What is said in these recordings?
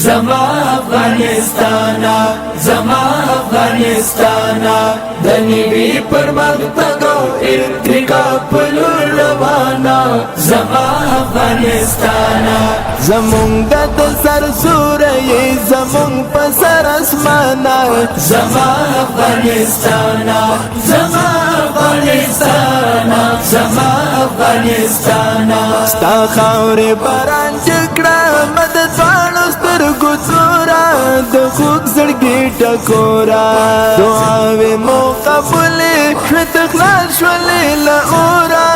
زما افغانستانا زما افغانستانا د نیوي پرمختګ او ارتقا په لور روانه زما افغانستانا زمونږ د سر سورې زمونږ په سر اسمانه زما افغانستانا زما افغانستانا زما افغانستانا ستا خاورې باران جګړه مدد واړو سترګو تورا د خوږ زړګي ټکورا دعاوې مو قبولې شوې تخلاص شولې له اوره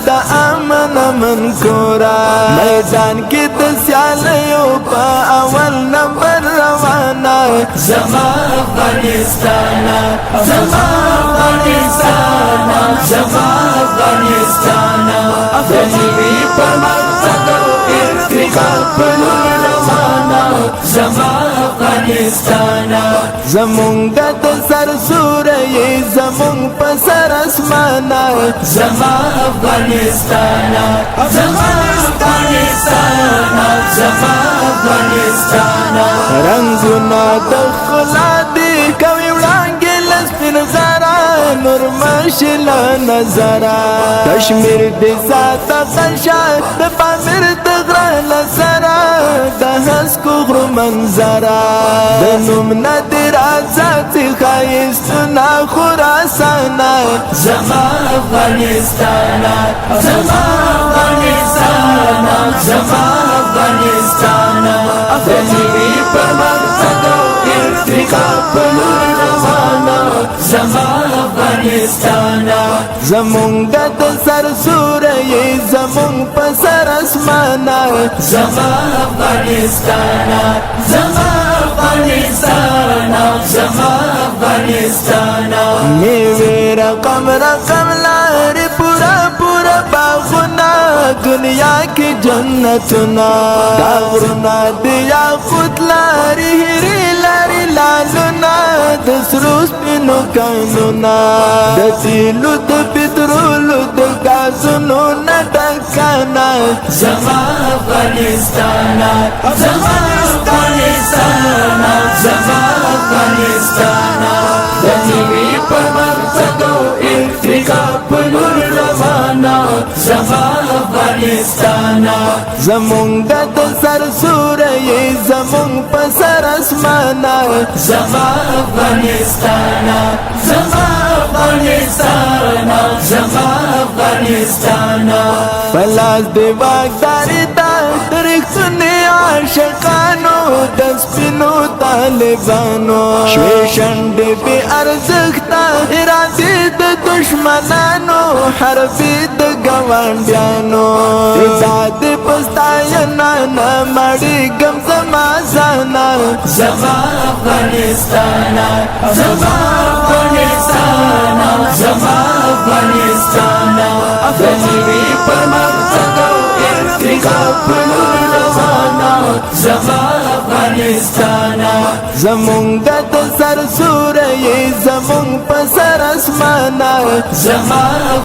د امن امن کورا میدان کې د سیالیو په اول نمبر روانه زما افغانستانا زما افغانستانا زما افغانستانا د نیوي پرمختګ او ارتقا په لور روانه زما افغانستانا زمونږ د سر سورې زمونږ په سر اسمانه زما افغانستانا زما افغانستانا زما افغانستانا رنگونه د ښکلا دي کوي وړانګې له سپین غره نور مشل نظره کشمیر دې ساته تشه د پامیر د غره له سره د هسکو غرو منظره د نوم نه دې راځي ښایستونه خراسانه زما افغانستانا زما افغانستانا زما افغانستانا د نیوي پرمختګ او ارتقا په لور روانه زما افغانستانا زمونږ د سر سورې زمونږ په سر اسمانه زما افغانستانا زما افغانستانا زما افغانستانا نیوی رقم رقم لارې پورا پورا باغونه دنیا کې جنتونه دا غرونه د یاقوت لارې هیرې لارې لالونه د سرو سپینو کانونه د تیلو د پترولو د ګازونو نه ډکانه زما افغانستانا زما افغانستانا زما افغانستانا د نیوي پرمختګ او ارتقا په لور روانه زما افغانستانا زمونږ د سر سورې زمونږ په سر اسمانه زما افغانستانا زما افغانستانا زما افغانستانا پلاس دی واګداري دا درښتنې عاشقانو د سپینو طالبانو شوې شنډې بې ارزښته ارادې د دشمنانو حربې د ګاونډیانو دا دې په ستاینه نه مړېږم زما ځانه زما افغانستانا زما افغانستانا زما افغانستانا د نیوي پرمختګ او ارتقا په لور روانه زما افغانستانا زمونږ د سر سورې زمونږ په سر اسمانه زما